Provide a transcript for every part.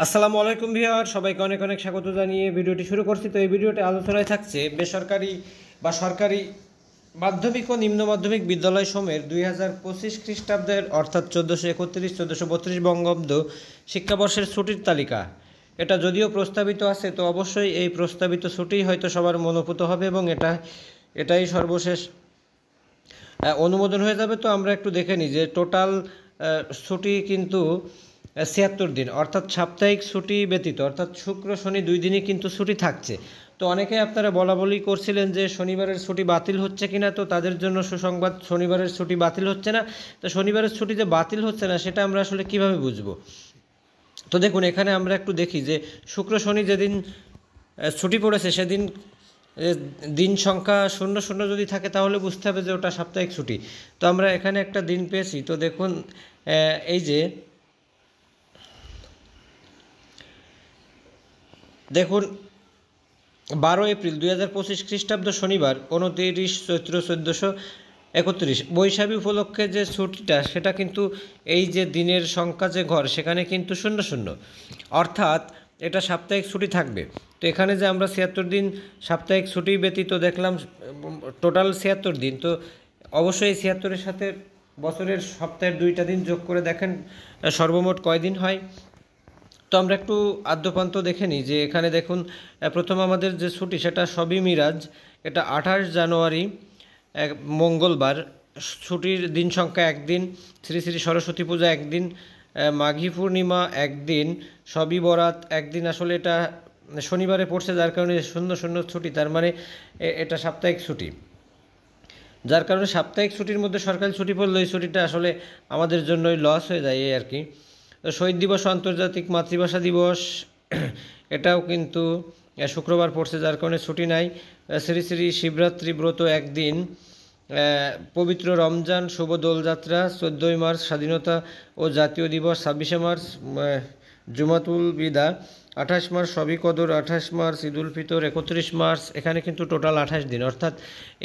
আসসালামু আলাইকুম ভিউয়ার, সবাইকে অনেক অনেক স্বাগত জানিয়ে ভিডিওটি শুরু করছি। তো এই ভিডিওটি আলোচনায় থাকছে বেসরকারি বা সরকারি মাধ্যমিক ও নিম্ন মাধ্যমিক বিদ্যালয় সমূহের 2025 খ্রিস্টাব্দের অর্থাৎ 1431-1432 বঙ্গাব্দ শিক্ষাবর্ষের ছুটির তালিকা। এটা যদিও প্রস্তাবিত আছে, তো অবশ্যই এই প্রস্তাবিত ছুটি হয়তো সবার মনোভূত হবে এবং এটাই সর্বশেষ অনুমোদন হয়ে যাবে। তো আমরা একটু দেখে নিই যে টোটাল ছুটি কিন্তু 76 দিন, অর্থাৎ সাপ্তাহিক ছুটি ব্যতীত অর্থাৎ শুক্র শনি 2 দিনই কিন্তু ছুটি থাকছে। তো অনেকেই আপনারা বলাবলি করছিলেন যে শনিবারের ছুটি বাতিল হচ্ছে কিনা, তো তাদের জন্য সুসংবাদ, শনিবারের ছুটি বাতিল হচ্ছে না। তো শনিবারের ছুটি যে বাতিল হচ্ছে না সেটা আমরা আসলে কিভাবে বুঝবো? তো দেখুন, এখানে আমরা একটু দেখি যে শুক্র শনি যেদিন ছুটি পড়েছে সেদিন দিন সংখ্যা 00 যদি থাকে তাহলে বুঝতে হবে যে ওটা সাপ্তাহিক ছুটি। তো আমরা এখানে একটা দিন পেয়েছি। তো দেখুন, এই যে দেখুন 12 এপ্রিল 2025 খ্রিস্টাব্দ শনিবার 29 চৈত্র 1431 বৈশাখী উপলক্ষে যে ছুটিটা সেটা কিন্তু এই যে দিনের সংখ্যা যে ঘর সেখানে কিন্তু 00, অর্থাৎ এটা সাপ্তাহিক ছুটি থাকবে। তো এখানে যে আমরা 76 দিন সাপ্তাহিক ছুটি ব্যতীত দেখলাম, টোটাল 76 দিন। তো অবশ্যই 76-এর সাথে বছরের সপ্তাহের 2টা দিন যোগ করে দেখেন সর্বমোট কয় দিন হয়। তো আমরা একটু আদ্যপান্ত দেখে নিই যে এখানে দেখুন, প্রথম আমাদের যে ছুটি সেটা সবই মিরাজ, এটা 28 জানুয়ারি মঙ্গলবার, ছুটির দিন সংখ্যা একদিন, শ্রী শ্রী সরস্বতী পূজা একদিন, মাঘী পূর্ণিমা একদিন, সবই বরাত একদিন। আসলে এটা শনিবারে পড়ছে যার কারণে 00 ছুটি, তার মানে এটা সাপ্তাহিক ছুটি। যার কারণে সাপ্তাহিক ছুটির মধ্যে সরকারি ছুটি পড়লে এই ছুটিটা আসলে আমাদের জন্যই লস হয়ে যায় এই আর কি। শহীদ দিবস, আন্তর্জাতিক মাতৃভাষা দিবস এটাও কিন্তু শুক্রবার পড়ছে যার কারণে ছুটি নাই। শ্রী শ্রী শিবরাত্রি ব্রত একদিন, পবিত্র রমজান, শুভ দোলযাত্রা 14ই মার্চ, স্বাধীনতা ও জাতীয় দিবস 26শে মার্চ, জুমাতুল বিদা 28 মার্চ, সবই কদর 28 মার্চ, ঈদুল ফিতর 31 মার্চ। এখানে কিন্তু টোটাল 28 দিন, অর্থাৎ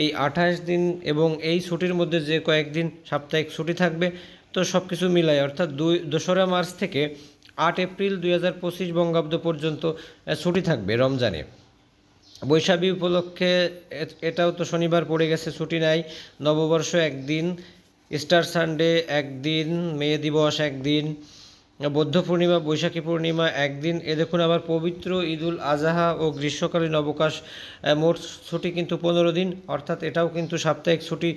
এই 28 দিন এবং এই ছুটির মধ্যে যে কয়েকদিন সাপ্তাহিক ছুটি থাকবে, তো সব কিছু মিলাই অর্থাৎ 2রা মার্চ থেকে 8 এপ্রিল 2025 বঙ্গাব্দ পর্যন্ত ছুটি থাকবে রমজানে। বৈশাখী উপলক্ষে এটাও তো শনিবার পড়ে গেছে, ছুটি নাই। নববর্ষ একদিন, ইস্টার সানডে একদিন, মে দিবস একদিন, বৌদ্ধ পূর্ণিমা, বৈশাখী পূর্ণিমা একদিন। এ দেখুন আবার পবিত্র ঈদুল আজহা ও গ্রীষ্মকালীন অবকাশ, মোট ছুটি কিন্তু 15 দিন, অর্থাৎ এটাও কিন্তু সাপ্তাহিক ছুটি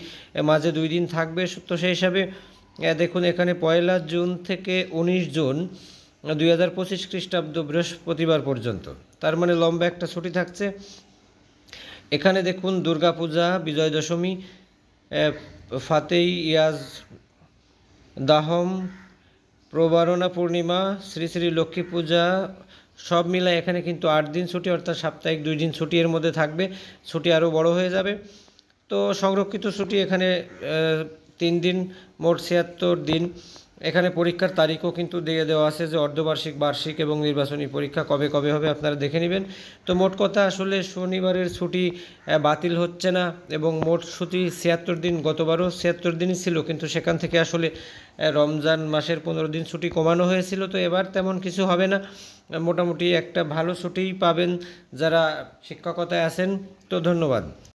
মাঝে 2 দিন থাকবে। তো সেই হিসাবে দেখুন এখানে 1 জুন থেকে 19 জুন 2025 খ্রিস্টাব্দ বৃহস্পতিবার পর্যন্ত, তার মানে লম্বা একটা ছুটি থাকছে। এখানে দেখুন দুর্গাপূজা, বিজয় দশমী, ফাতেই ইয়াজ দাহম, প্রবারণা পূর্ণিমা, শ্রী শ্রী লক্ষ্মী পূজা সব মিলায় এখানে কিন্তু 8 দিন ছুটি, অর্থাৎ সাপ্তাহিক 2 দিন ছুটি এর মধ্যে থাকবে। ছুটি আরও বড় হয়ে যাবে। তো সংরক্ষিত ছুটি এখানে 3 দিন, মোট 76 দিন। এখানে পরীক্ষার তারিখও কিন্তু দিয়ে দেওয়া আছে যে অর্ধবার্ষিক, বার্ষিক এবং নির্বাচনী পরীক্ষা কবে কবে হবে আপনারা দেখে নেবেন। তো মোট কথা আসলে শনিবারের ছুটি বাতিল হচ্ছে না এবং মোট ছুটি 76 দিন। গতবারও 76 দিনই ছিল, কিন্তু সেখান থেকে আসলে রমজান মাসের 15 দিন ছুটি কমানো হয়েছিল। তো এবার তেমন কিছু হবে না, মোটামুটি একটা ভালো ছুটিই পাবেন যারা শিক্ষকতায় আছেন। তো ধন্যবাদ।